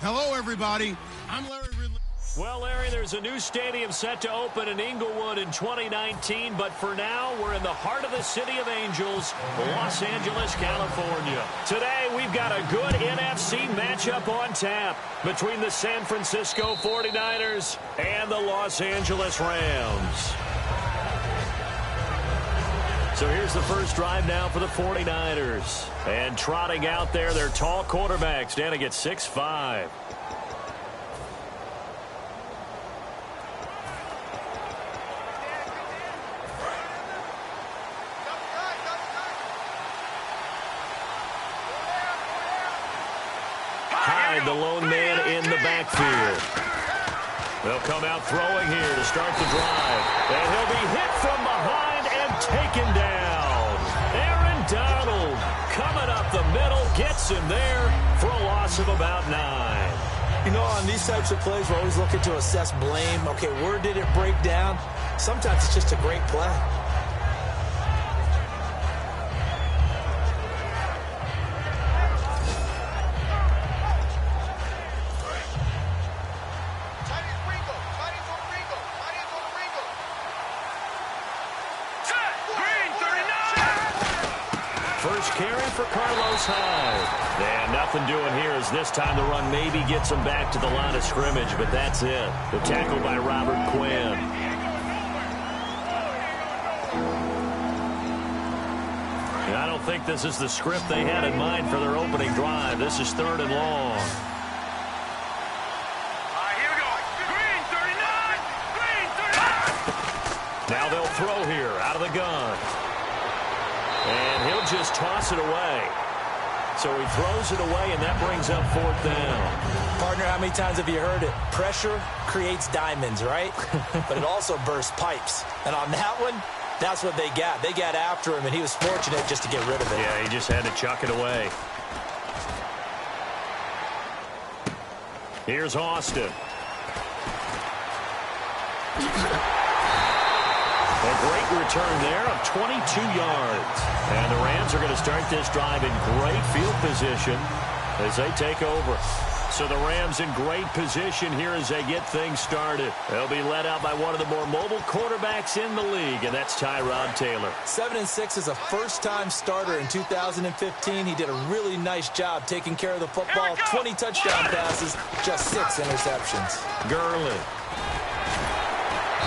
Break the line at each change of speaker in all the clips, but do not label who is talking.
Hello, everybody. I'm Larry Ridley.
Well, Larry, there's a new stadium set to open in Inglewood in 2019, but for now, we're in the heart of the City of Angels, Los Angeles, California. Today, we've got a good NFC matchup on tap between the San Francisco 49ers and the Los Angeles Rams. So here's the first drive now for the 49ers. And trotting out there, their tall quarterback standing at 6'5". Hyde, the lone man in the backfield. They'll come out throwing here to start the drive. And he'll be hit from behind and taken down. Aaron Donald coming up the middle, gets him there for a loss of about 9.
You know, on these types of plays, we're always looking to assess blame. Okay, where did it break down? Sometimes it's just a great play.
First carry for Carlos Hyde. And nothing doing here as this time the run maybe gets him back to the line of scrimmage, but that's it. The tackle by Robert Quinn. And I don't think this is the script they had in mind for their opening drive. This is 3rd and long.
Here we go. Green 39. Green 39.
Now they'll throw here out of the gun. And he'll just toss it away. So he throws it away, and that brings up 4th down.
Partner, how many times have you heard it? Pressure creates diamonds, right? But it also bursts pipes. And on that one, that's what they got. They got after him, and he was fortunate just to get rid of it.
Yeah, he just had to chuck it away. Here's Austin. A great return there of 22 yards. And the Rams are going to start this drive in great field position as they take over. So the Rams in great position here as they get things started. They'll be led out by one of the more mobile quarterbacks in the league, and that's Tyrod Taylor.
7-6 as a first-time starter in 2015. He did a really nice job taking care of the football. 20 touchdown passes, just 6 interceptions.
Gurley.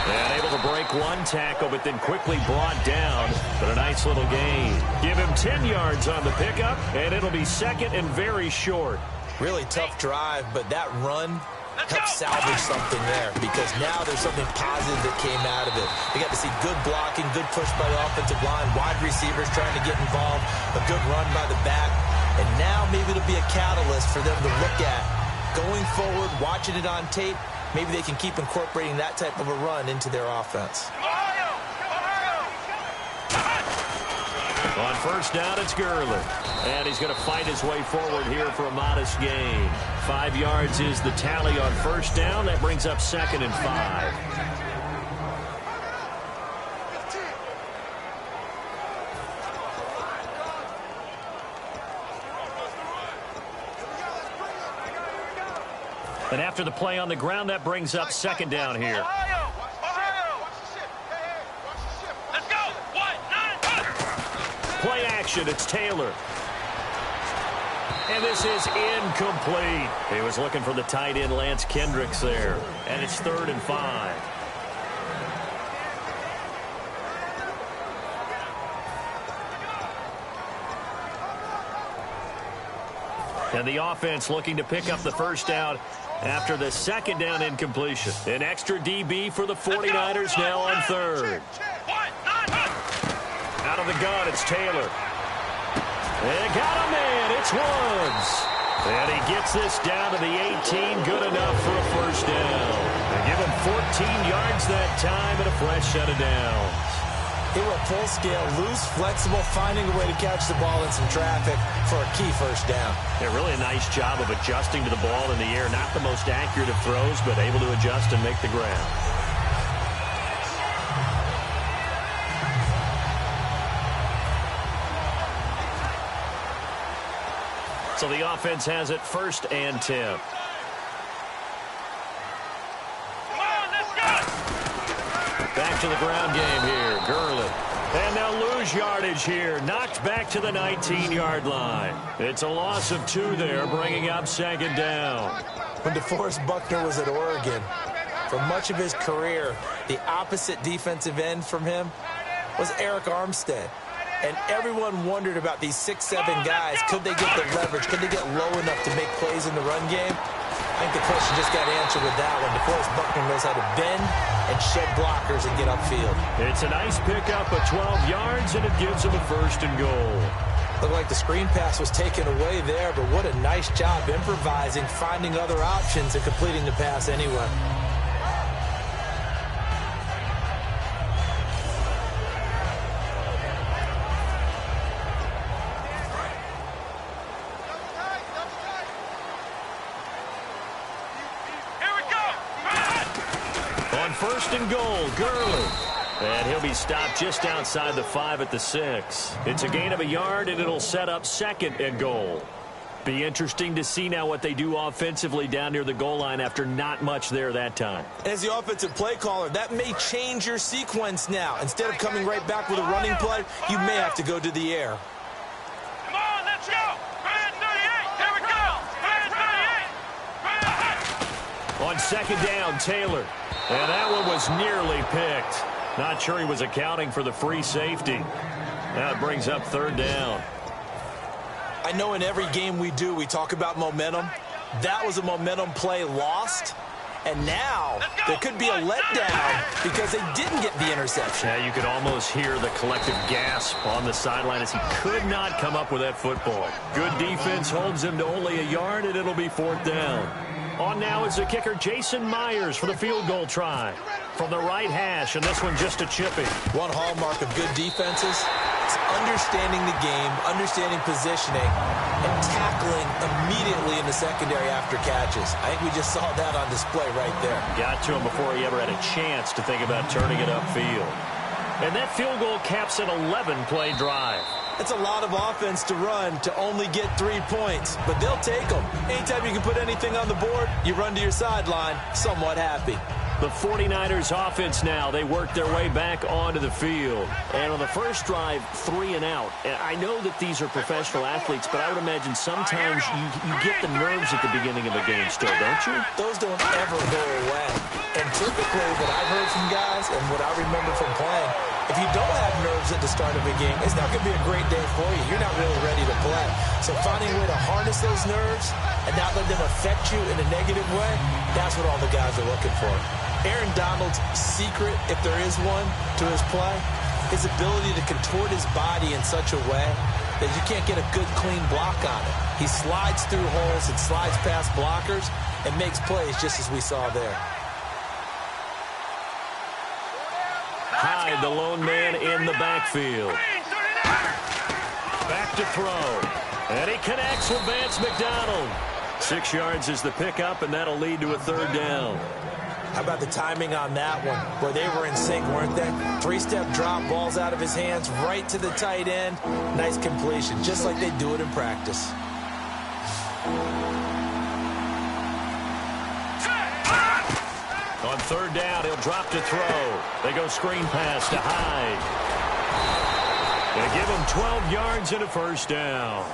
And able to break one tackle, but then quickly brought down. But a nice little gain. Give him 10 yards on the pickup, and it'll be 2nd and very short.
Really tough drive, but that run helped salvage something there because now there's something positive that came out of it. They got to see good blocking, good push by the offensive line, wide receivers trying to get involved, a good run by the back, and now maybe it'll be a catalyst for them to look at going forward, watching it on tape. Maybe they can keep incorporating that type of a run into their offense.
On first down, it's Gurley. And he's going to fight his way forward here for a modest gain. 5 yards is the tally on first down. That brings up 2nd and 5. And after the play on the ground, that brings up 2nd down here.
Let's go. 1-9.
Play action, it's Taylor. And this is incomplete. He was looking for the tight end Lance Kendricks there. And it's 3rd and 5. And the offense looking to pick up the first down after the 2nd down incompletion. An extra DB for the 49ers now on 3rd. Out of the gun, it's Taylor. They got a man, it's Woods. And he gets this down to the 18, good enough for a first down. They give him 14 yards that time and a fresh set of downs.
They were full scale, loose, flexible, finding a way to catch the ball in some traffic for a key first down.
Yeah, really a nice job of adjusting to the ball in the air. Not the most accurate of throws, but able to adjust and make the ground. So the offense has it 1st and 10. to the ground game here. Gurley. And they'll lose yardage here. Knocked back to the 19-yard line. It's a loss of 2 there, bringing up second down.
When DeForest Buckner was at Oregon, for much of his career, the opposite defensive end from him was Eric Armstead. And everyone wondered about these 6'7" guys. Could they get the leverage? Could they get low enough to make plays in the run game? I think the question just got answered with that one. DeForest Buckner knows how to bend and shed blockers and get upfield.
It's a nice pickup of 12 yards, and it gives him a 1st and goal.
Looked like the screen pass was taken away there, but what a nice job improvising, finding other options, and completing the pass anyway.
On 1st and goal, Gurley. And he'll be stopped just outside the 5 at the 6. It's a gain of a yard, and it'll set up 2nd and goal. Be interesting to see now what they do offensively down near the goal line after not much there that time.
As the offensive play caller, that may change your sequence now. Instead of coming right back with a running play, you may have to go to the air.
Come on, let's go. Red 38. Here we go. Red 38.
On 2nd down, Taylor. And that one was nearly picked. Not sure he was accounting for the free safety. That brings up 3rd down.
I know in every game we do, we talk about momentum. That was a momentum play lost. And now there could be a letdown because they didn't get the interception.
Yeah, you could almost hear the collective gasp on the sideline as he could not come up with that football. Good defense holds him to only a yard, and it'll be 4th down. On now is the kicker, Jason Myers, for the field goal try. From the right hash, and this one just a chippy.
One hallmark of good defenses is understanding the game, understanding positioning, and tackling immediately in the secondary after catches. I think we just saw that on display right there.
Got to him before he ever had a chance to think about turning it upfield. And that field goal caps an 11-play drive.
It's a lot of offense to run to only get 3 points, but they'll take them. Anytime you can put anything on the board, you run to your sideline, somewhat happy.
The 49ers offense now, they work their way back onto the field. And on the first drive, 3 and out. And I know that these are professional athletes, but I would imagine sometimes you get the nerves at the beginning of a game still, don't you?
Those don't ever go away. And typically what I've heard from guys and what I remember from playing, if you don't have nerves at the start of a game, it's not going to be a great day for you. You're not really ready to play. So finding a way to harness those nerves and not let them affect you in a negative way, that's what all the guys are looking for. Aaron Donald's secret, if there is one, to his play, his ability to contort his body in such a way that you can't get a good, clean block on it. He slides through holes and slides past blockers and makes plays just as we saw there.
Hyde, the lone man in the backfield. Back to throw. And he connects with Vance McDonald. 6 yards is the pickup, and that'll lead to a 3rd down.
How about the timing on that one, where they were in sync, weren't they? 3-step drop, balls out of his hands, right to the tight end. Nice completion, just like they do it in practice.
On 3rd down, he'll drop to throw. They go screen pass to Hyde. They give him 12 yards and a 1st down.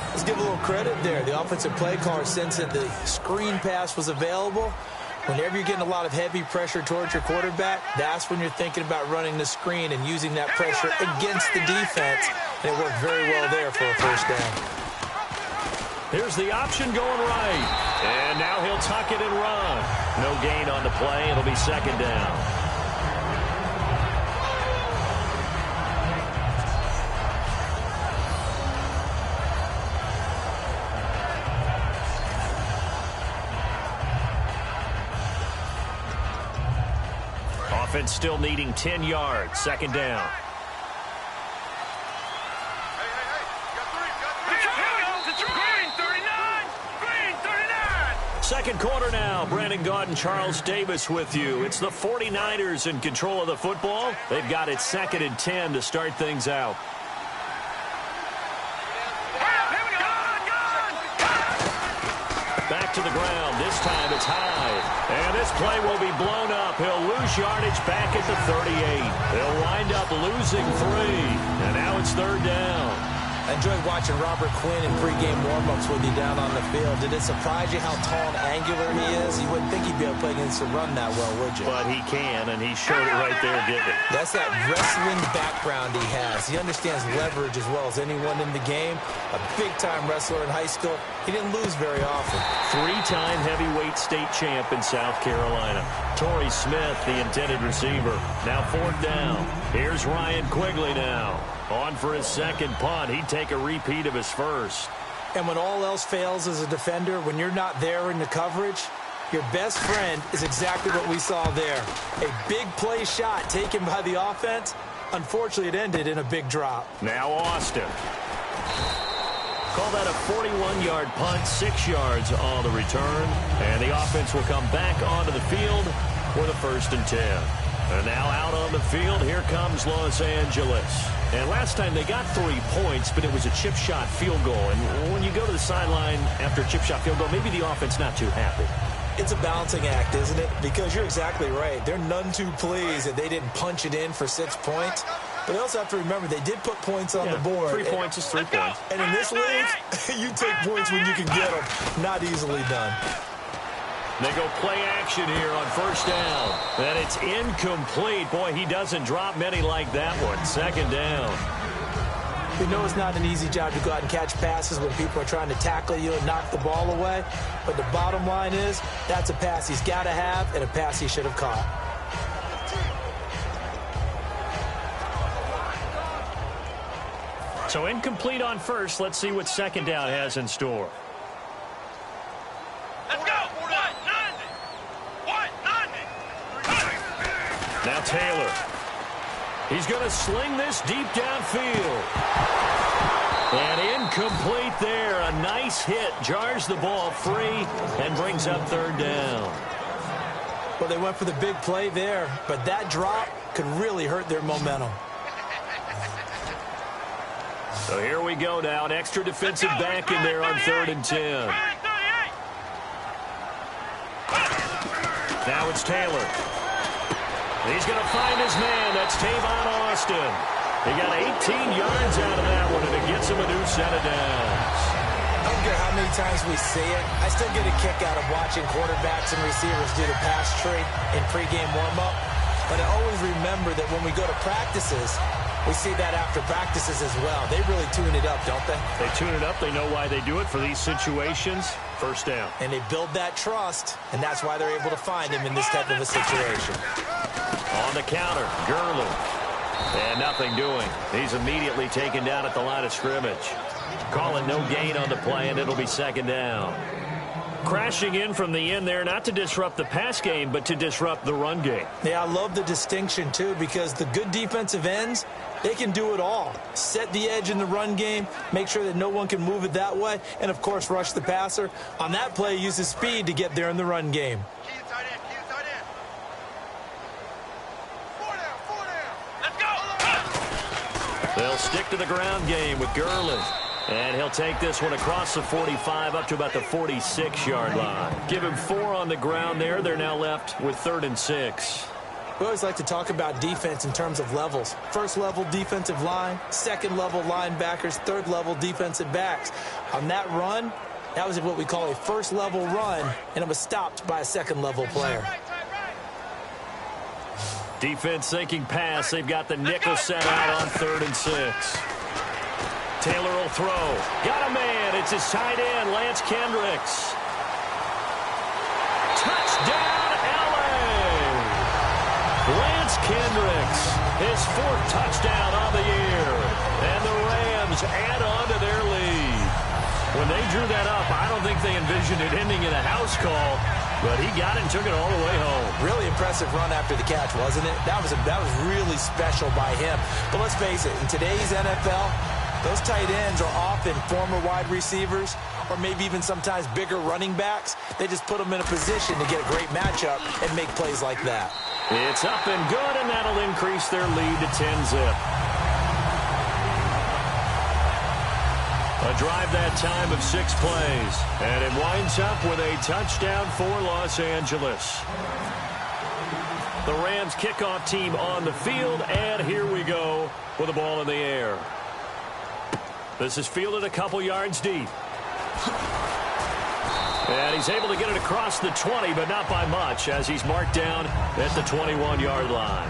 Let's give a little credit there. The offensive play caller sensed that the screen pass was available. Whenever you're getting a lot of heavy pressure towards your quarterback, that's when you're thinking about running the screen and using that pressure against the defense. And it worked very well there for a 1st down.
Here's the option going right. And now he'll tuck it and run. No gain on the play. It'll be 2nd down. Offense still needing 10 yards. 2nd down. Second quarter now. Brandon Gaudin, Charles Davis with you. It's the 49ers in control of the football. They've got it 2nd and 10 to start things out. Back to the ground. This time it's Hyde. And this play will be blown up. He'll lose yardage back at the 38. He'll wind up losing 3. And now it's 3rd down.
I enjoyed watching Robert Quinn in pregame warm-ups with you down on the field. Did it surprise you how tall and angular he is? You wouldn't think he'd be able to play against the run that well, would you?
But he can, and he showed it right there, didn't he?
That's that wrestling background he has. He understands leverage as well as anyone in the game. A big-time wrestler in high school. He didn't lose very often.
3-time heavyweight state champ in South Carolina. Torrey Smith, the intended receiver. Now 4th down. Here's Ryan Quigley now. On for his second punt. He'd take a repeat of his first.
And when all else fails as a defender, when you're not there in the coverage, your best friend is exactly what we saw there. A big play shot taken by the offense. Unfortunately, it ended in a big drop.
Now Austin. Call that a 41-yard punt, 6 yards on the return. And the offense will come back onto the field for the 1st and 10. And now out on the field, here comes Los Angeles. And last time they got 3 points, but it was a chip shot field goal. And when you go to the sideline after a chip shot field goal, maybe the offense not too happy.
It's a balancing act, isn't it? Because you're exactly right. They're none too pleased that they didn't punch it in for 6 points. But they also have to remember they did put points on the board.
3 points is 3 points.
And in this league, you take points when you can get them. Not easily done.
They go play action here on 1st down. And it's incomplete. Boy, he doesn't drop many like that one. 2nd down.
We know it's not an easy job to go out and catch passes when people are trying to tackle you and knock the ball away. But the bottom line is, that's a pass he's got to have and a pass he should have caught.
So incomplete on 1st. Let's see what 2nd down has in store.
Let's go. 190.
Now Taylor. He's going to sling this deep downfield. And incomplete there. A nice hit. Jars the ball free and brings up 3rd down.
Well, they went for the big play there, but that drop could really hurt their momentum.
So here we go now. An extra defensive back in there on 3rd and 10. Now it's Taylor. He's going to find his man. That's Tavon Austin. He got 18 yards out of that one, and it gets him a new set of downs.
I don't care how many times we see it. I still get a kick out of watching quarterbacks and receivers do the pass tree in pregame warm-up. But I always remember that when we go to practices, we see that after practices as well. They really tune it up, don't they?
They tune it up. They know why they do it for these situations. 1st down.
And they build that trust, and that's why they're able to find him in this type of a situation.
On the counter, Gurley. And nothing doing. He's immediately taken down at the line of scrimmage. Call it no gain on the play, and it'll be 2nd down. Crashing in from the end there, not to disrupt the pass game, but to disrupt the run game.
Yeah, I love the distinction, too, because the good defensive ends, they can do it all. Set the edge in the run game, make sure that no one can move it that way, and, of course, rush the passer. On that play, use his speed to get there in the run game.
They'll stick to the ground game with Gurley. And he'll take this one across the 45 up to about the 46-yard line. Give him 4 on the ground there. They're now left with 3rd and 6.
We always like to talk about defense in terms of levels. 1st level defensive line, 2nd level linebackers, 3rd level defensive backs. On that run, that was what we call a 1st level run, and it was stopped by a 2nd level player.
Defense thinking pass. They've got the nickel set out on 3rd and 6. Taylor will throw. Got a man. It's his tight end, Lance Kendricks. Touchdown, L.A. Lance Kendricks, his 4th touchdown on the year. And the Rams add on to their lead. When they drew that up, I don't think they envisioned it ending in a house call, but he got it and took it all the way home.
Really impressive run after the catch, wasn't it? That was really special by him. But let's face it, in today's NFL, those tight ends are often former wide receivers or maybe even sometimes bigger running backs. They just put them in a position to get a great matchup and make plays like that.
It's up and good, and that'll increase their lead to 10-zip. A drive that time of 6 plays. And it winds up with a touchdown for Los Angeles. The Rams kickoff team on the field, and here we go with the ball in the air. This is fielded a couple yards deep. And he's able to get it across the 20, but not by much, as he's marked down at the 21-yard line.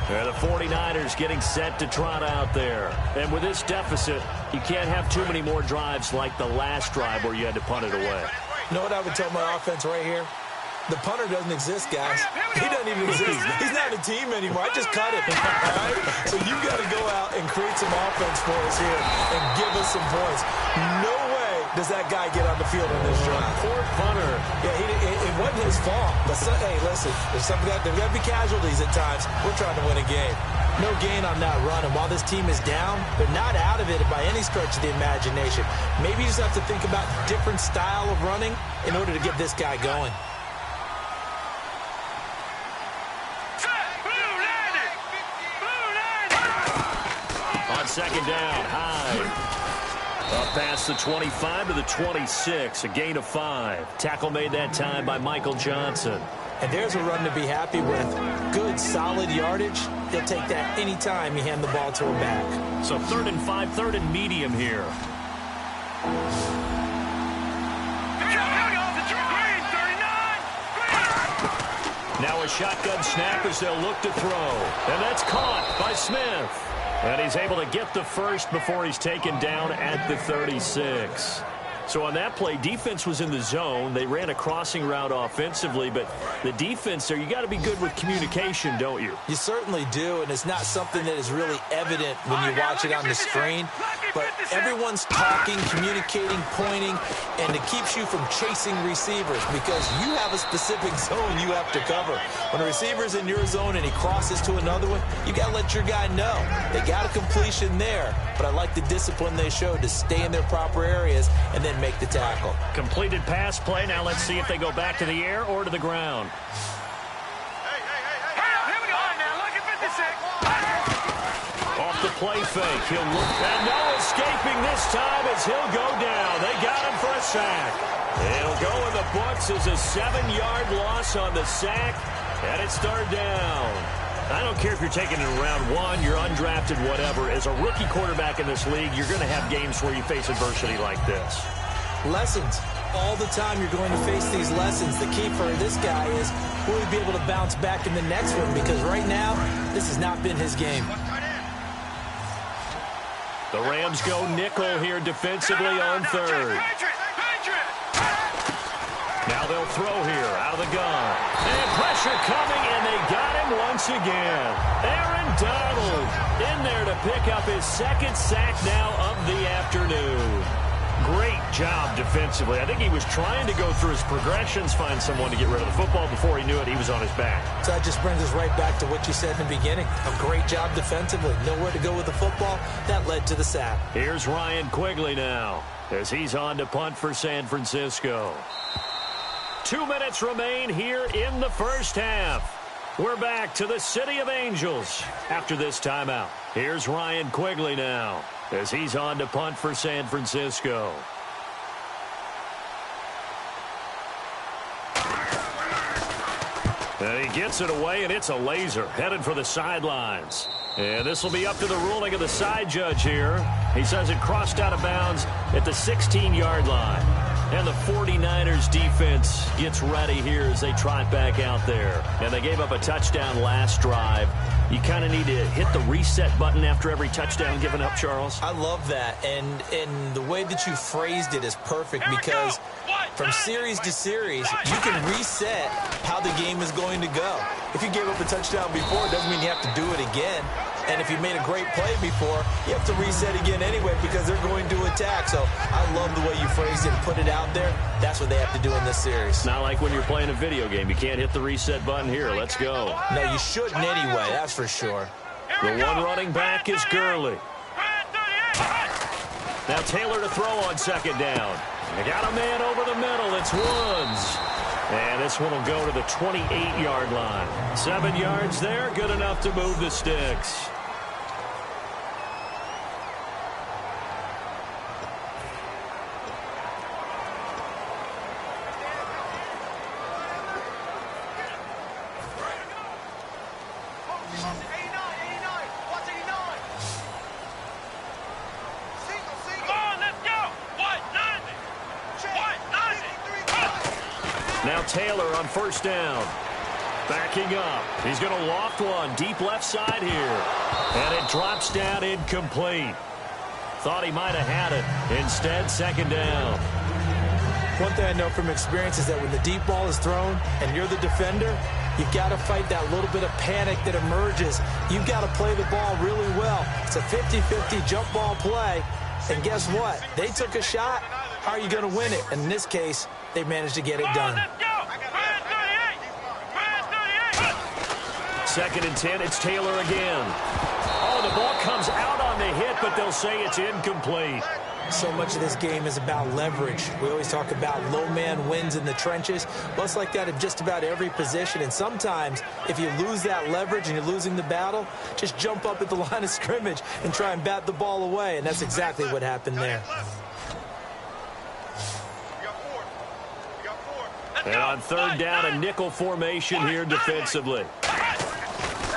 And the 49ers getting set to trot out there. And with this deficit, you can't have too many more drives like the last drive where you had to punt it away.
You know what I would tell my offense right here? The punter doesn't exist, guys. He doesn't even exist. He's not a team anymore. I just cut him. All right? So you got to go out and create some offense for us here and give us some points. No way does that guy get on the field on this drive.
Poor punter.
Yeah, it wasn't his fault. But hey, listen, there's got to be casualties at times. We're trying to win a game. No gain on that run, and while this team is down, they're not out of it by any stretch of the imagination. Maybe you just have to think about different style of running in order to get this guy going.
On second down, Hyde. Up past the 25 to the 26, a gain of 5. Tackle made that time by Michael Johnson.
And there's a run to be happy with. Good, solid yardage. He'll take that any time you hand the ball to a back.
So 3rd and 5, 3rd and medium here. Now a shotgun snap as they'll look to throw. And that's caught by Smith. And he's able to get the first before he's taken down at the 36. So on that play, defense was in the zone. They ran a crossing route offensively, but the defense there, you got to be good with communication, don't you?
You certainly do, and it's not something that is really evident when you watch it on the screen. But everyone's talking, communicating, pointing, and it keeps you from chasing receivers because you have a specific zone you have to cover. When a receiver's in your zone and he crosses to another one, you got to let your guy know. They got a completion there, but I like the discipline they showed to stay in their proper areas and then make the tackle.
Completed pass play. Now let's see if they go back to the air or to the ground.
Here we go. Now look at 56.
Off the play fake. He'll look. And no escaping this time as he'll go down. They got him for a sack. It'll go in the books as a 7-yard loss on the sack. And it's 3rd down. I don't care if you're taking it in round 1, you're undrafted, whatever. As a rookie quarterback in this league, you're going to have games where you face adversity like this.
Lessons. All the time you're going to face these lessons. The key for this guy is will he be able to bounce back in the next one? Because right now, this has not been his game.
The Rams go nickel here defensively on 3rd. Now they'll throw here out of the gun. And pressure coming, and they got him once again. Aaron Donald in there to pick up his 2nd sack now of the afternoon. Great job defensively. I think he was trying to go through his progressions, find someone to get rid of the football. Before he knew it, he was on his back.
So that just brings us right back to what you said in the beginning. A great job defensively. Nowhere to go with the football. That led to the sack.
Here's Ryan Quigley now as he's on to punt for San Francisco. 2 minutes remain here in the first half. We're back to the City of Angels after this timeout. Here's Ryan Quigley now as he's on to punt for San Francisco. And he gets it away, and it's a laser headed for the sidelines. And this will be up to the ruling of the side judge here. He says it crossed out of bounds at the 16-yard line. And the 49ers defense gets ready here as they trot back out there. And they gave up a touchdown last drive. You kind of need to hit the reset button after every touchdown given up, Charles.
I love that. And the way that you phrased it is perfect because from series to series, you can reset how the game is going to go. If you gave up a touchdown before, it doesn't mean you have to do it again. And if you made a great play before, you have to reset again anyway because they're going to attack. So I love the way you phrased it and put it out there. That's what they have to do in this series.
Not like when you're playing a video game. You can't hit the reset button here. Let's go.
No, you shouldn't anyway. That's for sure.
The one running back is Gurley. Now Taylor to throw on second down. They got a man over the middle. It's Woods. And this one will go to the 28-yard line. 7 yards there. Good enough to move the sticks. Now Taylor on first down. Backing up. He's going to loft one deep left side here. And it drops down incomplete. Thought he might have had it. Instead, second down.
One thing I know from experience is that when the deep ball is thrown and you're the defender, you've got to fight that little bit of panic that emerges. You've got to play the ball really well. It's a 50-50 jump ball play. And guess what? They took a shot. How are you going to win it? And in this case, they managed to get it done.
Second and 10, it's Taylor again. Oh, the ball comes out on the hit, but they'll say it's incomplete.
So much of this game is about leverage. We always talk about low man wins in the trenches. Well, it's like that in just about every position. And sometimes, if you lose that leverage and you're losing the battle, just jump up at the line of scrimmage and try and bat the ball away. And that's exactly what happened there.
And on third down, a nickel formation here defensively.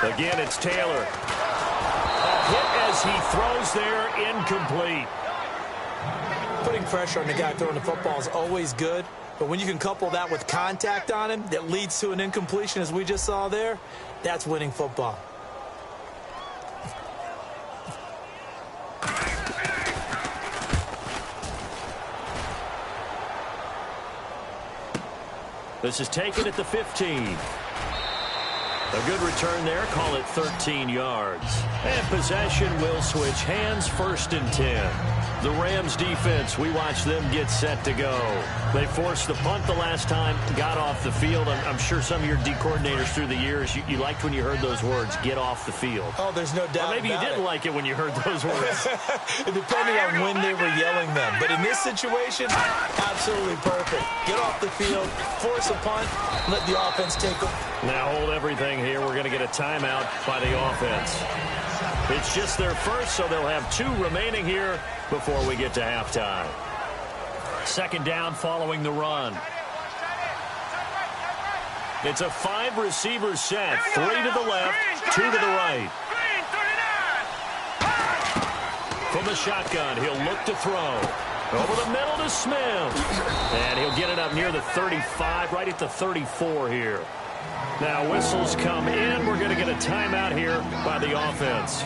Again, it's Taylor. A hit as he throws there, incomplete.
Putting pressure on the guy throwing the football is always good, but when you can couple that with contact on him that leads to an incompletion, as we just saw there, that's winning football.
This is taken at the 15. A good return there. Call it 13 yards. And possession will switch hands, first and 10. The Rams defense, we watched them get set to go. They forced the punt the last time, got off the field. I'm sure some of your D coordinators through the years, you liked when you heard those words, get off the field.
Oh, there's no doubt.
Or maybe you didn't like it when you heard those words.
Depending on when they were yelling them. But in this situation, absolutely perfect. Get off the field, force a punt, let the offense take them.
Now hold everything here. We're going to get a timeout by the offense. It's just their first, so they'll have 2 remaining here before we get to halftime. Second down following the run. It's a 5-receiver set. 3 to the left, 2 to the right. From the shotgun, he'll look to throw. Over the middle to Smith. And he'll get it up near the 35, right at the 34 here. Now whistles come in. We're going to get a timeout here by the offense.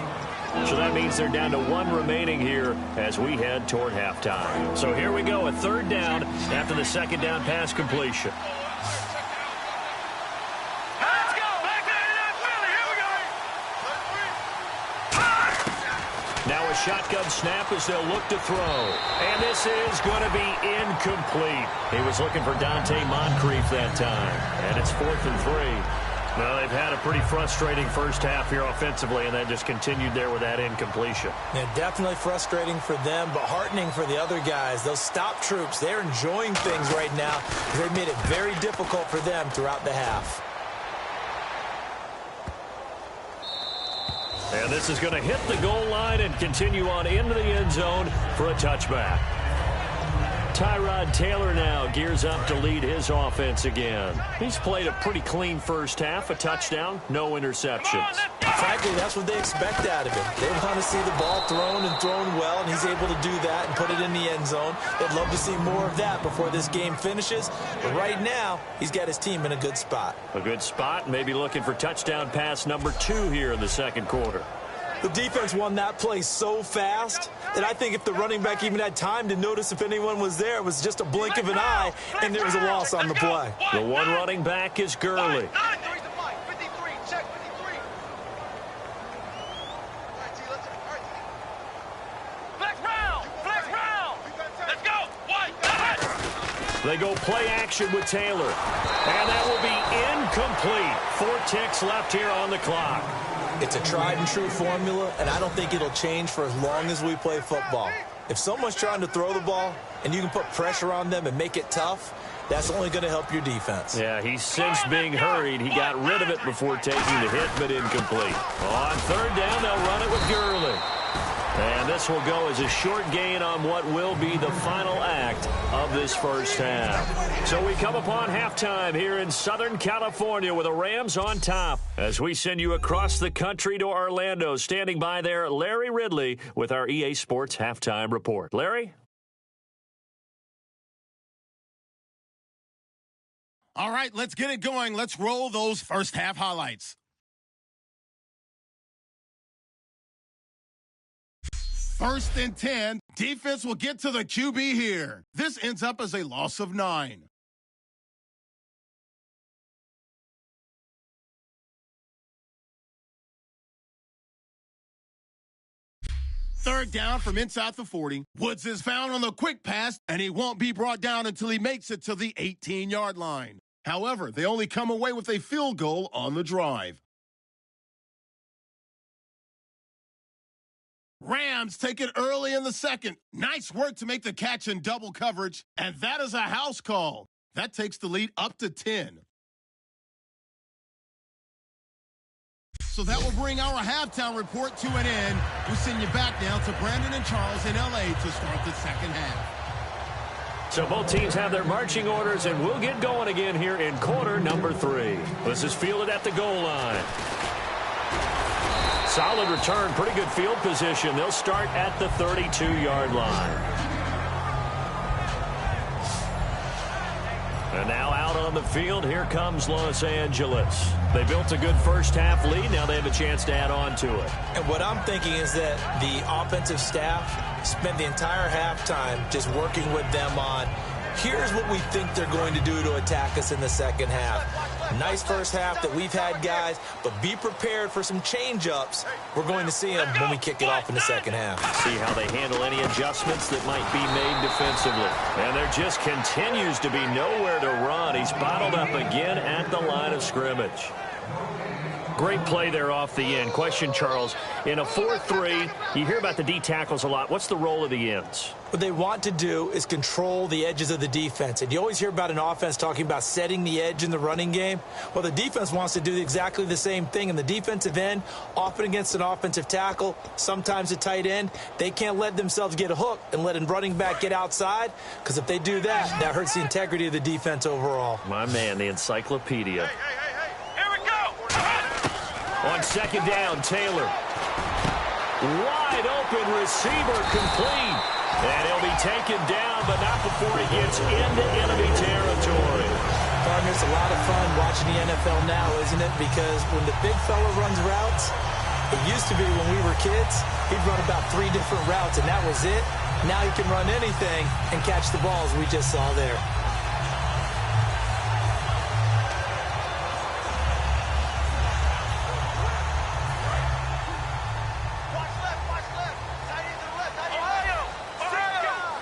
So that means they're down to 1 remaining here as we head toward halftime. So here we go, a third down after the second down pass completion.
Let's go. Back to 89 Philly. Here we go.
Now a shotgun snap as they'll look to throw. And this is going to be incomplete. He was looking for Dante Moncrief that time. And it's 4th and 3. Well, they've had a pretty frustrating first half here offensively, and that just continued there with that incompletion.
Yeah, definitely frustrating for them, but heartening for the other guys. Those stop troops, they're enjoying things right now because they've made it very difficult for them throughout the half.
And this is going to hit the goal line and continue on into the end zone for a touchback. Tyrod Taylor now gears up to lead his offense again. He's played a pretty clean first half, a touchdown, no interceptions.
Frankly, that's what they expect out of him. They want to see the ball thrown and thrown well, and he's able to do that and put it in the end zone. They'd love to see more of that before this game finishes. But right now, he's got his team in a good spot.
A good spot, maybe looking for touchdown pass number 2 here in the second quarter.
The defense won that play so fast that I think if the running back even had time to notice if anyone was there, it was just a blink of an eye, and there was a loss on the play.
The one running back is Gurley. They go play action with Taylor. And that will be incomplete. 4 ticks left here on the clock.
It's a tried and true formula, and I don't think it'll change for as long as we play football. If someone's trying to throw the ball and you can put pressure on them and make it tough, that's only going to help your defense.
Yeah, he's since being hurried. He got rid of it before taking the hit, but incomplete. On third down, they'll run it with Gurley. And this will go as a short gain on what will be the final act of this first half. So we come upon halftime here in Southern California with the Rams on top. As we send you across the country to Orlando, standing by there, Larry Ridley with our EA Sports Halftime Report. Larry?
All right, let's get it going. Let's roll those first half highlights. First and 10, defense will get to the QB here. This ends up as a loss of 9. Third down from inside the 40. Woods is found on the quick pass, and he won't be brought down until he makes it to the 18-yard line. However, they only come away with a field goal on the drive. Rams take it early in the second. Nice work to make the catch in double coverage, and that is a house call. That takes the lead up to 10. So that will bring our halftime report to an end. We'll send you back now to Brandon and Charles in L.A. to start the second half.
So both teams have their marching orders, and we'll get going again here in quarter number 3. This is fielded at the goal line. Solid return, pretty good field position. They'll start at the 32-yard line. And now out on the field, here comes Los Angeles. They built a good first half lead. Now they have a chance to add on to it.
And what I'm thinking is that the offensive staff spent the entire halftime just working with them on, here's what we think they're going to do to attack us in the second half. Nice first half that we've had, guys, but be prepared for some change-ups. We're going to see them when we kick it off in the second half.
See how they handle any adjustments that might be made defensively. And there just continues to be nowhere to run. He's bottled up again at the line of scrimmage. Great play there off the end. Question, Charles, in a 4-3, you hear about the D tackles a lot. What's the role of the ends?
What they want to do is control the edges of the defense. And you always hear about an offense talking about setting the edge in the running game. Well, the defense wants to do exactly the same thing. In the defensive end, often against an offensive tackle, sometimes a tight end, they can't let themselves get a hook and let a running back get outside, because if they do that, that hurts the integrity of the defense overall.
My man, the encyclopedia. On second down, Taylor. Wide open receiver complete. And he'll be taken down, but not before he gets into enemy territory.
Partner, it's a lot of fun watching the NFL now, isn't it? Because when the big fella runs routes, it used to be when we were kids, he'd run about 3 different routes, and that was it. Now he can run anything and catch the balls we just saw there.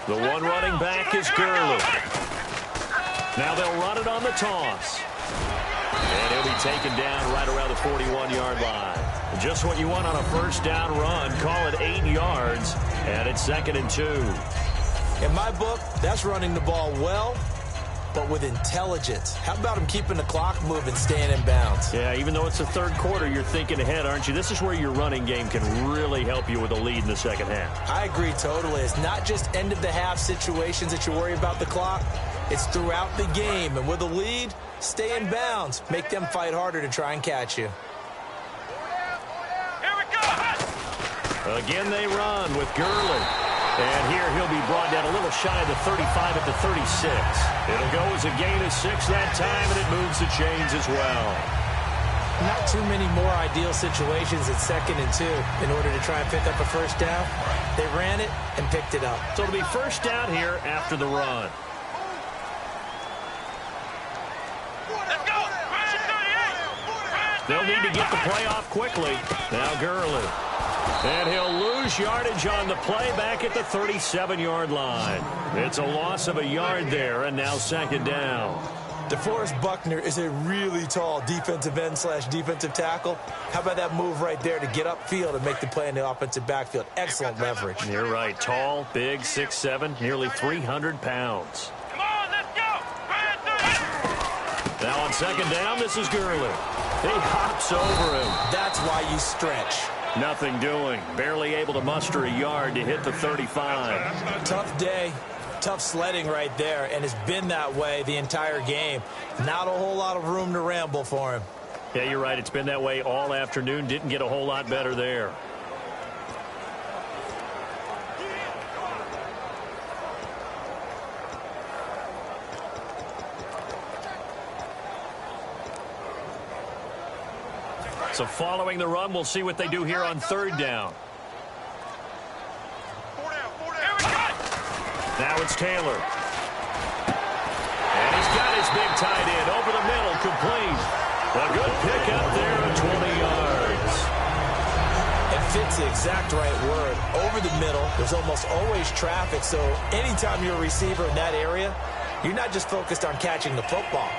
The one running back is Gurley. Now they'll run it on the toss. And he'll be taken down right around the 41-yard line. Just what you want on a first down run. Call it 8 yards, and it's 2nd and 2.
In my book, that's running the ball well, but with intelligence. How about him keeping the clock moving, staying in bounds?
Yeah, even though it's the third quarter, you're thinking ahead, aren't you? This is where your running game can really help you with a lead in the second half.
I agree totally. It's not just end-of-the-half situations that you worry about the clock. It's throughout the game. And with a lead, stay in bounds. Make them fight harder to try and catch you.
Here we go!
Again, they run with Gurley. And here he'll be brought down a little shy of the 35 at the 36. It'll go as a gain of 6 that time, and it moves the chains as well.
Not too many more ideal situations at 2nd and 2 in order to try and pick up a first down. They ran it and picked it up.
So it'll be first down here after the run.
Let's go!
They'll need to get the play off quickly. Now Gurley. And he'll lose yardage on the play back at the 37-yard line. It's a loss of a yard there, and now 2nd down.
DeForest Buckner is a really tall defensive end / defensive tackle. How about that move right there to get upfield and make the play in the offensive backfield? Excellent leverage.
You're right. Tall, big, 6'7", nearly 300 pounds.
Come on, let's go!
Now on 2nd down, this is Gurley. He hops over him.
That's why you stretch.
Nothing doing. Barely able to muster a yard to hit the 35.
Tough day. Tough sledding right there, and it's been that way the entire game. Not a whole lot of room to ramble for him.
Yeah, you're right. It's been that way all afternoon. Didn't get a whole lot better there. So following the run, we'll see what they do here on third down. Now it's Taylor. And he's got his big tight end over the middle, complete. A good pick up there at 20 yards.
It fits the exact right word. Over the middle, there's almost always traffic, so anytime you're a receiver in that area, you're not just focused on catching the football.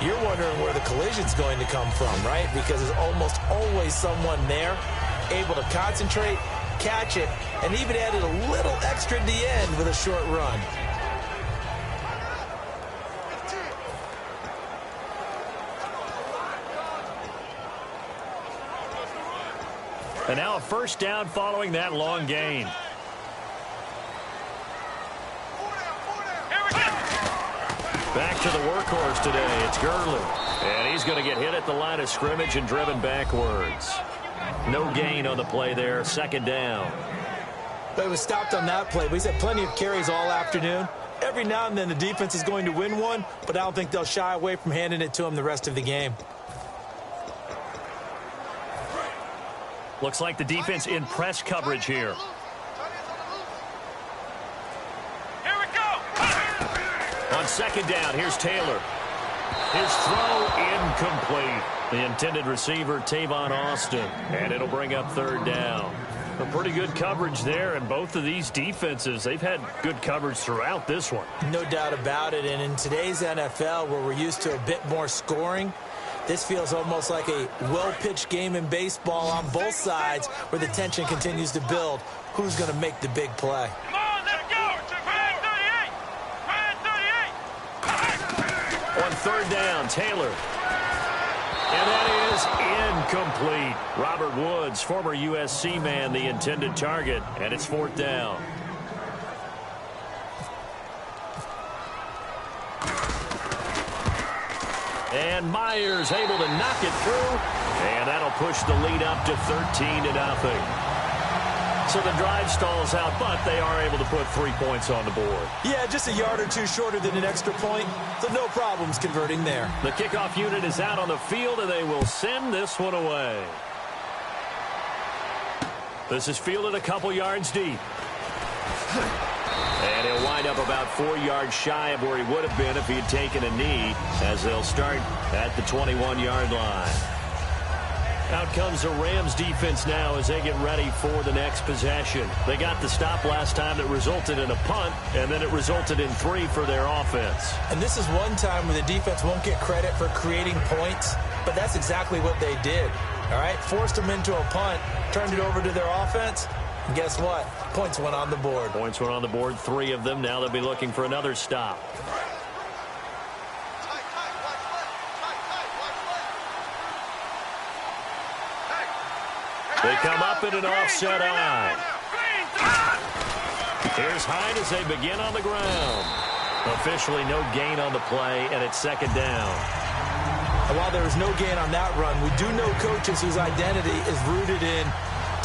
You're wondering where the collision's going to come from, right? Because there's almost always someone there able to concentrate, catch it, and even added a little extra at the end with a short run.
And now a first down following that long gain. Back to the workhorse today. It's Gurley. And he's going to get hit at the line of scrimmage and driven backwards. No gain on the play there. Second down.
But it was stopped on that play. He's had plenty of carries all afternoon. Every now and then the defense is going to win one, but I don't think they'll shy away from handing it to him the rest of the game.
Looks like the defense in press coverage here. On second down, here's Taylor. His throw incomplete. The intended receiver, Tavon Austin. And it'll bring up third down. A pretty good coverage there, and both of these defenses, they've had good coverage throughout this one.
No doubt about it, and in today's NFL, where we're used to a bit more scoring, this feels almost like a well-pitched game in baseball on both sides where the tension continues to build. Who's going to make the big play?
Come on, let's go! Man 38! Man 38!
On third down, Taylor. And that is incomplete. Robert Woods, former USC man, the intended target, and it's fourth down. And Myers able to knock it through, and that'll push the lead up to 13-0. So the drive stalls out, but they are able to put 3 points on the board.
Yeah, just a yard or two shorter than an extra point, so no problems converting there.
The kickoff unit is out on the field, and they will send this one away. This is fielded a couple yards deep. And he'll wind up about 4 yards shy of where he would have been if he had taken a knee, as they'll start at the 21-yard line. Out comes the Rams defense now as they get ready for the next possession. They got the stop last time that resulted in a punt, and then it resulted in 3 for their offense.
And this is one time where the defense won't get credit for creating points, but that's exactly what they did. All right, forced them into a punt, turned it over to their offense, and guess what? Points went on the board.
Points went on the board, 3 of them. Now they'll be looking for another stop. They come up in an offset eye. Here's Hyde as they begin on the ground. Officially no gain on the play, and it's second down.
And while there was no gain on that run, we do know coaches whose identity is rooted in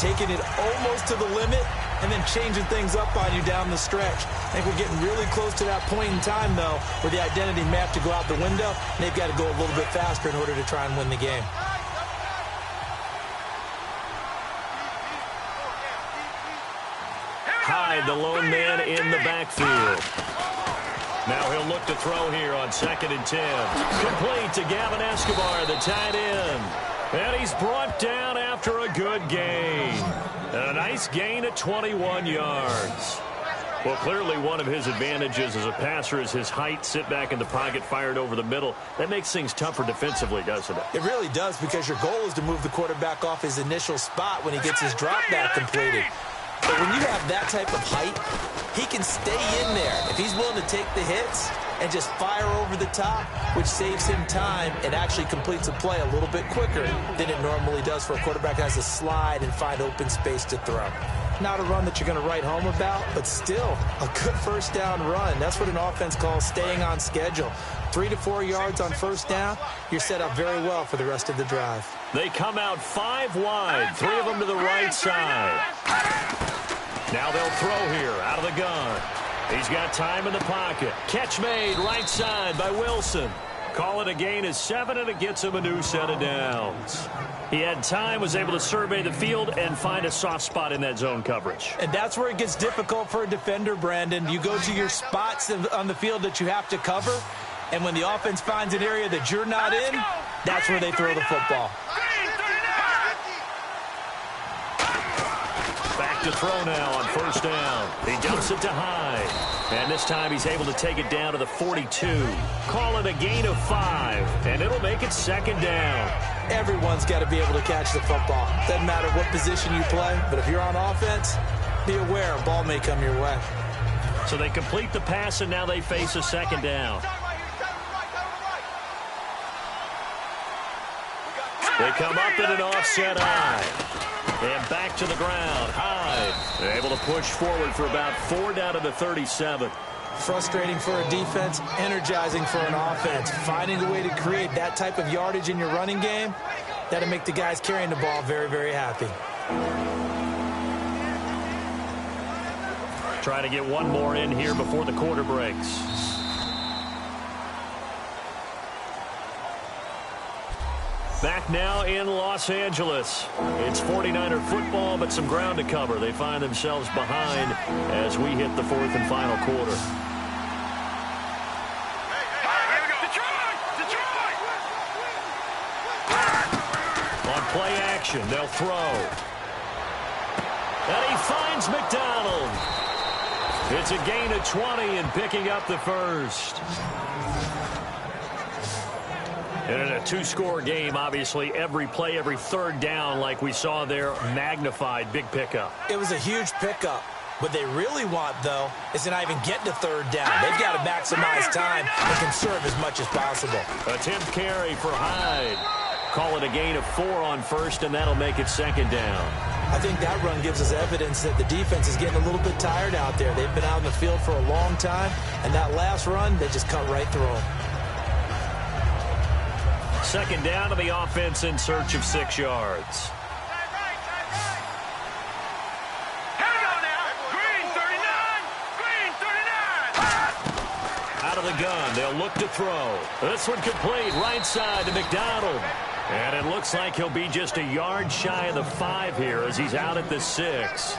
taking it almost to the limit and then changing things up on you down the stretch. I think we're getting really close to that point in time, though, where the identity may have to go out the window, and they've got to go a little bit faster in order to try and win the game.
Hyde, the lone man in the backfield. Now he'll look to throw here on 2nd and 10. Complete to Gavin Escobar, the tight end. And he's brought down after a good gain. And a nice gain at 21 yards. Well, clearly one of his advantages as a passer is his height. Sit back in the pocket, fired over the middle. That makes things tougher defensively, doesn't it?
It really does, because your goal is to move the quarterback off his initial spot when he gets his drop back completed. But when you have that type of height, he can stay in there if he's willing to take the hits and just fire over the top, which saves him time and actually completes a play a little bit quicker than it normally does for a quarterback that has to slide and find open space to throw. Not a run that you're going to write home about, but still a good first down run. That's what an offense calls staying on schedule. 3 to 4 yards on first down, you're set up very well for the rest of the drive.
They come out 5 wide, 3 of them to the right side. Now they'll throw here out of the gun. He's got time in the pocket. Catch made right side by Wilson. Call it a gain of 7, and it gets him a new set of downs. He had time, was able to survey the field and find a soft spot in that zone coverage.
And that's where it gets difficult for a defender, Brandon. You go to your spots on the field that you have to cover, and when the offense finds an area that you're not in, that's where they throw the football.
Back to throw now on first down. He dumps it to Hyde. And this time he's able to take it down to the 42. Call it a gain of 5, and it'll make it second down.
Everyone's got to be able to catch the football. Doesn't matter what position you play, but if you're on offense, be aware a ball may come your way.
So they complete the pass, and now they face a second down. They come up in an offset eye. And back to the ground. Hyde. They're able to push forward for about 4 down to the 37.
Frustrating for a defense, energizing for an offense. Finding a way to create that type of yardage in your running game, that'll make the guys carrying the ball very, very happy.
Trying to get one more in here before the quarter breaks. Back now in Los Angeles. It's 49er football, but some ground to cover. They find themselves behind as we hit the 4th and final quarter. On play action, they'll throw. And he finds McDonald. It's a gain of 20 and picking up the first. And in a 2-score game, obviously, every play, every third down, like we saw there, magnified, big pickup.
It was a huge pickup. What they really want, though, is to not even get to third down. They've got to maximize time and conserve as much as possible.
Attempt carry for Hyde. Call it a gain of 4 on first, and that'll make it second down.
I think that run gives us evidence that the defense is getting a little bit tired out there. They've been out in the field for a long time, and that last run, they just cut right through them.
Second down to the offense in search of 6 yards.
Here we go now. Green 39. Green 39.
Out of the gun, they'll look to throw. This one complete, right side to McDonald. And it looks like he'll be just a yard shy of the 5 here as he's out at the 6.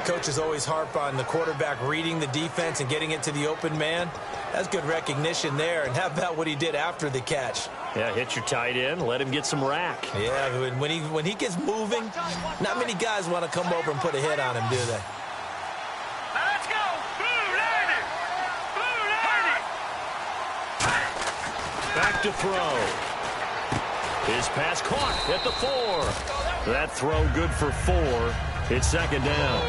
Coaches always harp on the quarterback reading the defense and getting it to the open man. That's good recognition there. And how about what he did after the catch?
Yeah, hit your tight end, let him get some rack.
Yeah, when he gets moving, not many guys want to come over and put a hit on him, do they?
Now let's go. Blue lady. Blue lady.
Back to throw. His pass caught at the 4. That throw good for 4. It's second down.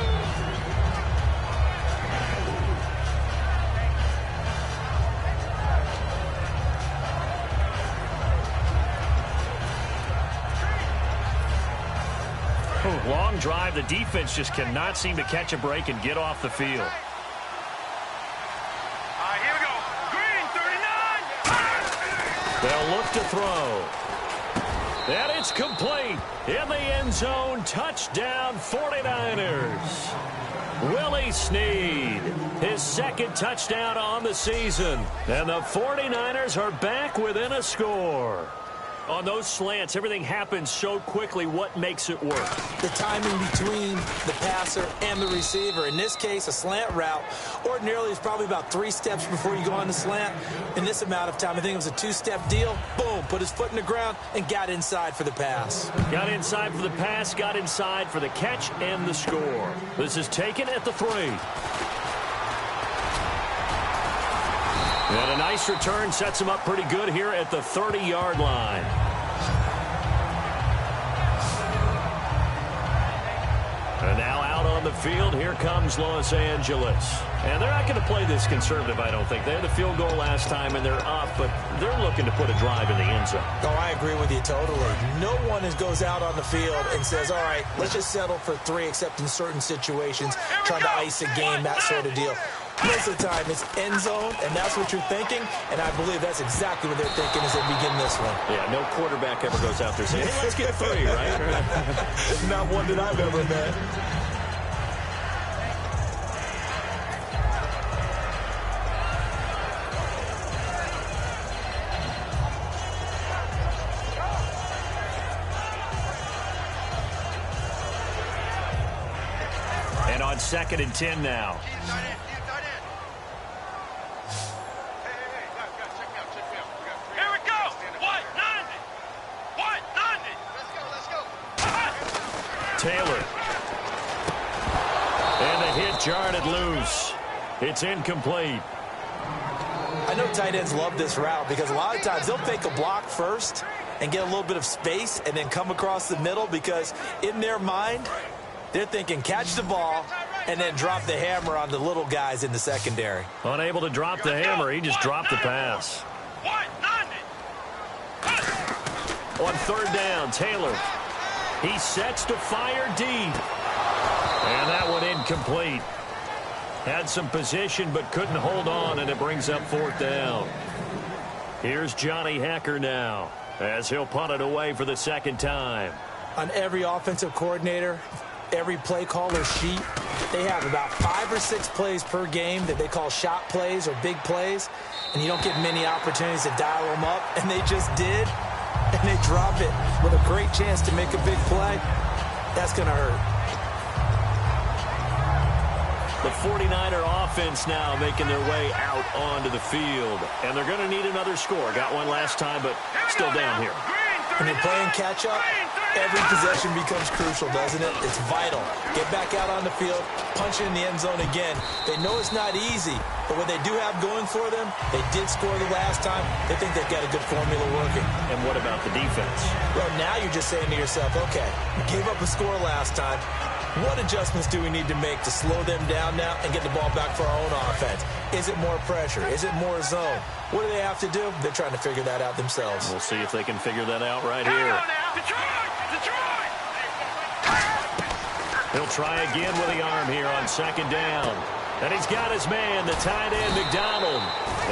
Long drive. The defense just cannot seem to catch a break and get off the field.
All right, here we go. Green 39.
They'll look to throw. And it's complete. In the end zone. Touchdown 49ers. Willie Snead. His second touchdown on the season. And the 49ers are back within a score. On those slants, everything happens so quickly. What makes it work?
The timing between the passer and the receiver. In this case, a slant route ordinarily is probably about 3 steps before you go on the slant. In this amount of time, I think it was a 2-step deal. Boom, put his foot in the ground and got inside for the pass.
Got inside for the pass, got inside for the catch and the score. This is taken at the 3. And a nice return sets him up pretty good here at the 30-yard line. And now out on on the field. Here comes Los Angeles. And they're not going to play this conservative, I don't think. They had the field goal last time, and they're up, but they're looking to put a drive in the end zone.
Oh, I agree with you totally. No one goes out on the field and says, all right, let's just settle for 3, except in certain situations, trying to ice a game, that sort of deal. Most of the time, it's end zone, and that's what you're thinking, and I believe that's exactly what they're thinking as they begin this one.
Yeah, no quarterback ever goes out there saying, hey, let's get 3, right?
Not one that I've ever met.
And on 2nd and 10 now. Taylor. And the hit jarred it loose. It's incomplete.
I know tight ends love this route because a lot of times they'll fake a block first and get a little bit of space and then come across the middle because in their mind, they're thinking catch the ball and then drop the hammer on the little guys in the secondary.
Unable to drop the hammer, he just dropped the pass. On 3rd down, Taylor. He sets to fire deep. And that one incomplete. Had some position but couldn't hold on, and it brings up 4th down. Here's Johnny Hacker now as he'll punt it away for the 2nd time.
On every offensive coordinator, every play caller sheet, they have about 5 or 6 plays per game that they call shot plays or big plays, and you don't get many opportunities to dial them up, and they just did. And they drop it with a great chance to make a big play. That's going to hurt.
The 49er offense now making their way out onto the field. And they're going to need another score. Got one last time, but still down here.
When you're playing catch-up, every possession becomes crucial, doesn't it? It's vital. Get back out on the field, punch it in the end zone again. They know it's not easy, but what they do have going for them, they did score the last time. They think they've got a good formula working.
And what about the defense?
Well, now you're just saying to yourself, okay, we gave up a score last time. What adjustments do we need to make to slow them down now and get the ball back for our own offense? Is it more pressure? Is it more zone? What do they have to do? They're trying to figure that out themselves.
We'll see if they can figure that out right here.
Detroit!
He'll try again with the arm here on 2nd down. And he's got his man, the tight end, McDonald.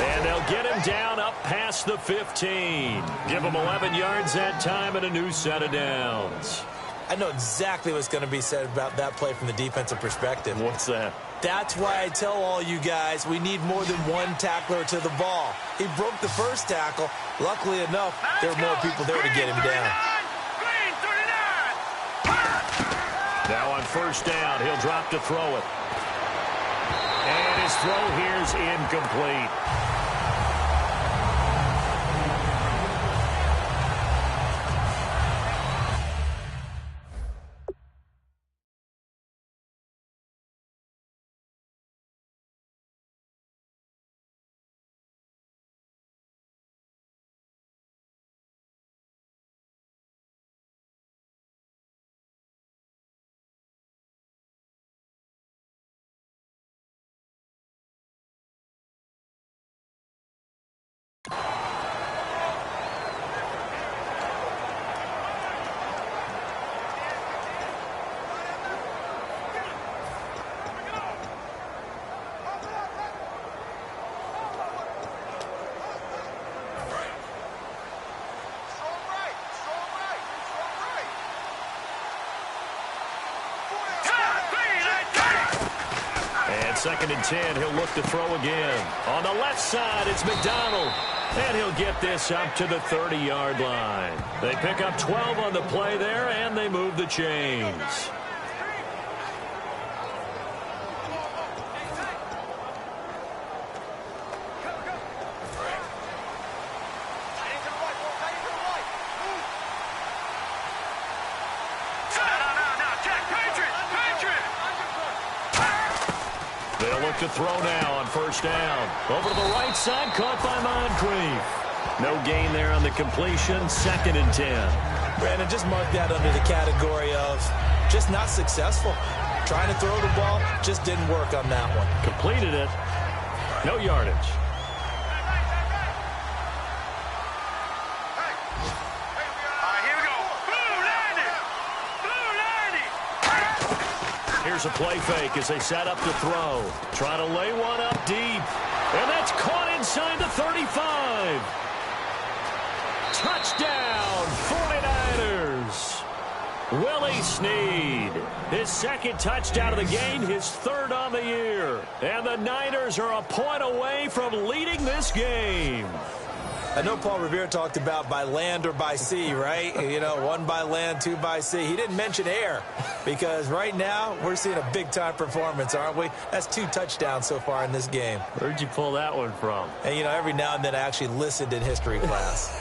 And they'll get him down up past the 15. Give him 11 yards that time and a new set of downs.
I know exactly what's going to be said about that play from the defensive perspective.
What's that?
That's why I tell all you guys we need more than one tackler to the ball. He broke the first tackle. Luckily enough, there were more people there to get him down.
Now on 1st down, he'll drop to throw it. And his throw here's incomplete. And 2nd and 10, he'll look to throw again. On the left side, it's McDonald. And he'll get this up to the 30-yard line. They pick up 12 on the play there, and they move the chains. They'll look to throw now on 1st down. Over to the right side, caught by Moncrief. No gain there on the completion, 2nd and 10.
Brandon, just mark that under the category of just not successful. Trying to throw the ball, just didn't work on that one.
Completed it. No yardage.
Here we go. Blue landed. Blue landed.
Here's a play fake as they set up to throw. Trying to lay one up deep. And that's caught inside the 35. Touchdown, 49ers. Willie Snead, his second touchdown of the game, his third on the year. And the Niners are a point away from leading this game.
I know Paul Revere talked about by land or by sea, right? You know, one by land, two by sea. He didn't mention air because right now we're seeing a big-time performance, aren't we? That's 2 touchdowns so far in this game.
Where'd you pull that one from?
And, you know, every now and then I actually listened in history class.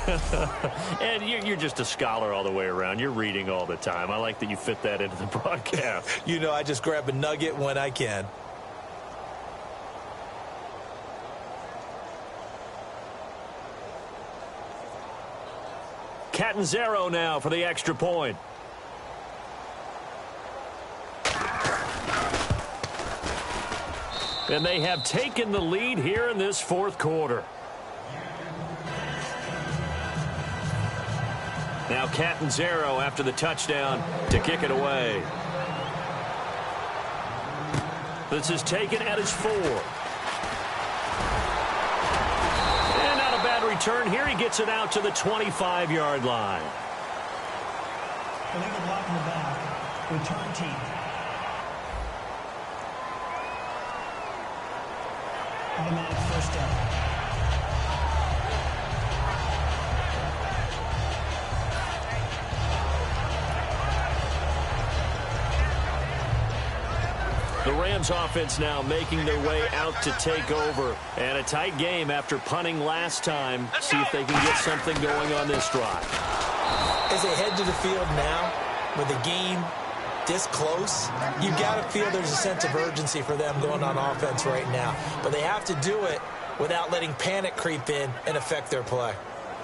And you're just a scholar all the way around. You're reading all the time. I like that you fit that into the broadcast.
You know, I just grab a nugget when I can.
Catanzaro now for the extra point. And they have taken the lead here in this fourth quarter. Now Catanzaro after the touchdown to kick it away. This is taken at his 4. Return here. He gets it out to the 25-yard line.
Illegal block in the back. Return team. Automatic first down.
The Rams offense now making their way out to take over. And a tight game after punting last time. See if they can get something going on this drive.
As they head to the field now, with the game this close, you got to feel there's a sense of urgency for them going on offense right now. But they have to do it without letting panic creep in and affect their play.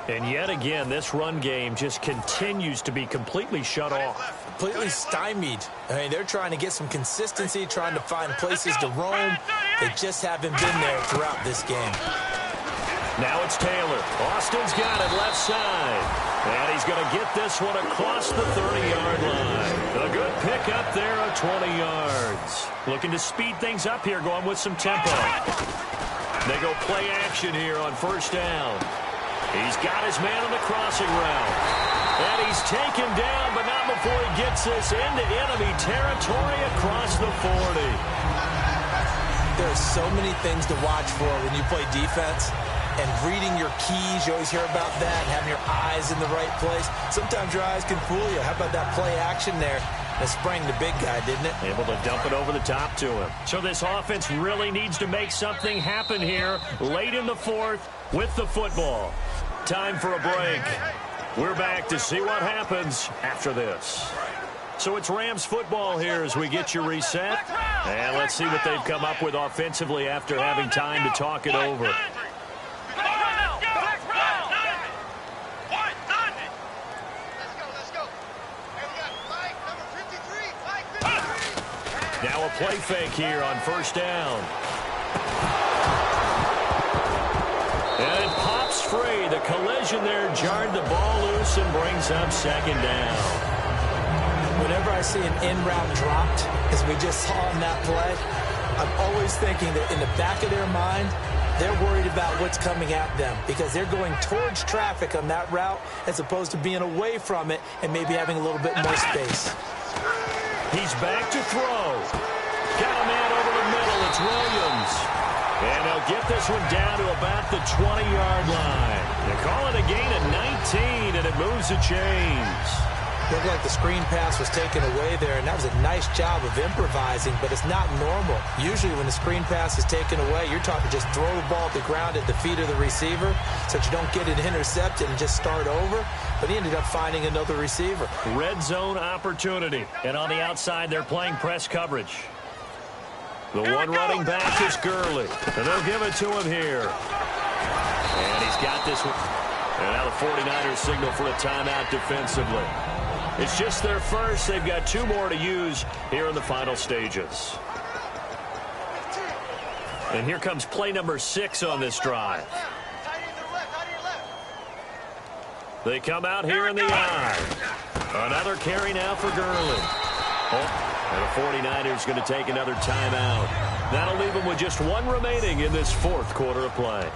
And yet again, this run game just continues to be completely shut off.
Completely stymied. I mean, they're trying to get some consistency, trying to find places to roam. They just haven't been there throughout this game.
Now it's Taylor. Austin's got it left side. And he's going to get this one across the 30-yard line. A good pickup there of 20 yards. Looking to speed things up here, going with some tempo. They go play action here on first down. He's got his man on the crossing route. And he's taken down, but not before he gets this into enemy territory across the 40.
There are so many things to watch for when you play defense. And reading your keys, you always hear about that, and having your eyes in the right place. Sometimes your eyes can fool you. How about that play action there? That sprang the big guy, didn't it?
Able to dump it over the top to him. So this offense really needs to make something happen here late in the fourth with the football. Time for a break. We're back to see what happens after this. So it's Rams football here as we get you reset. And let's see what they've come up with offensively after having time to talk it over. Now a play fake here on first down. And it pops free. The collision there jarred the ball loose and brings up second down.
Whenever I see an in-route dropped, as we just saw in that play, I'm always thinking that in the back of their mind, they're worried about what's coming at them because they're going towards traffic on that route as opposed to being away from it and maybe having a little bit more space.
He's back to throw. Got a man over the middle. It's Williams. And they'll get this one down to about the 20-yard line. They call it a gain of 19, and it moves the chains.
Looked like the screen pass was taken away there, and that was a nice job of improvising, but it's not normal. Usually when the screen pass is taken away, you're talking just throw the ball at the ground at the feet of the receiver so that you don't get it intercepted and just start over. But he ended up finding another receiver.
Red zone opportunity. And on the outside, they're playing press coverage. The one running back is Gurley. And they'll give it to him here. And he's got this one. And now the 49ers signal for a timeout defensively. It's just their first. They've got 2 more to use here in the final stages. And here comes play number 6 on this drive. They come out here in the I. Another carry now for Gurley. And the 49ers going to take another timeout. That'll leave them with just 1 remaining in this 4th quarter of play.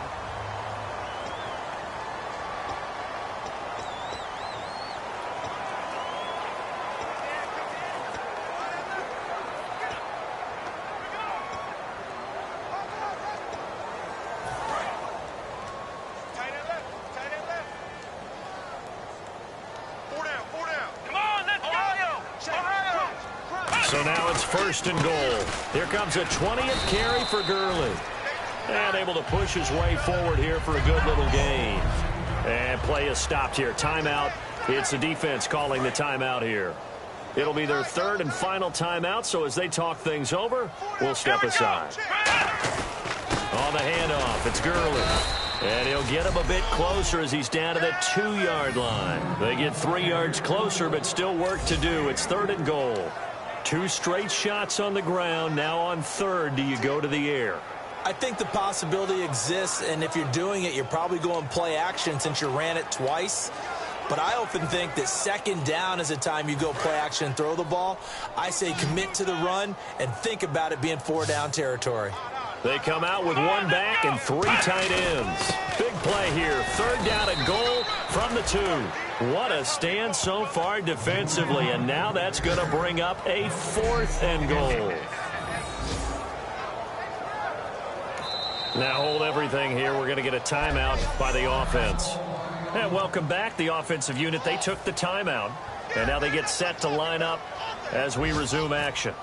So now it's 1st and goal. Here comes a 20th carry for Gurley. And able to push his way forward here for a good little gain. And play is stopped here. Timeout. It's the defense calling the timeout here. It'll be their 3rd and final timeout, so as they talk things over, we'll step aside. On the handoff, it's Gurley. And he'll get him a bit closer as he's down to the 2-yard line. They get 3 yards closer, but still work to do. It's 3rd and goal. 2 straight shots on the ground. Now on 3rd, do you go to the air?
I think the possibility exists, and if you're doing it, you're probably going play action since you ran it twice. But I often think that 2nd down is a time you go play action and throw the ball. I say commit to the run and think about it being 4-down territory.
They come out with 1 back and 3 tight ends. Big play here. 3rd down and goal from the 2. What a stand so far defensively, and now that's going to bring up a 4th and goal. Now hold everything here. We're going to get a timeout by the offense. And welcome back, the offensive unit. They took the timeout, and now they get set to line up as we resume action.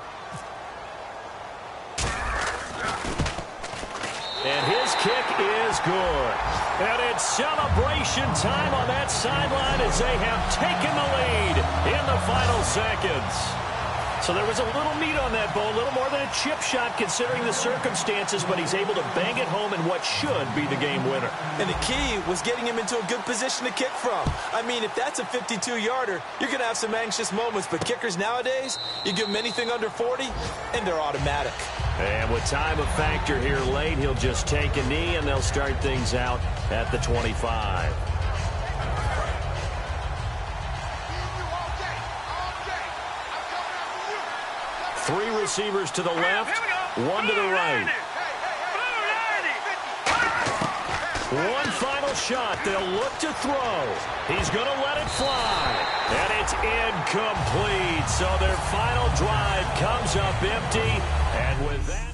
And his kick is good. And it's celebration time on that sideline as they have taken the lead in the final seconds. So there was a little meat on that ball, a little more than a chip shot considering the circumstances, but he's able to bang it home in what should be the game winner.
And the key was getting him into a good position to kick from. I mean, if that's a 52-yarder, you're going to have some anxious moments, but kickers nowadays, you give them anything under 40, and they're automatic.
And with time of factor here late, he'll just take a knee, and they'll start things out at the 25. Three receivers to the left, 1 to the right. One final shot. They'll look to throw. He's going to let it fly. And it's incomplete. So their final drive comes up empty. And with that...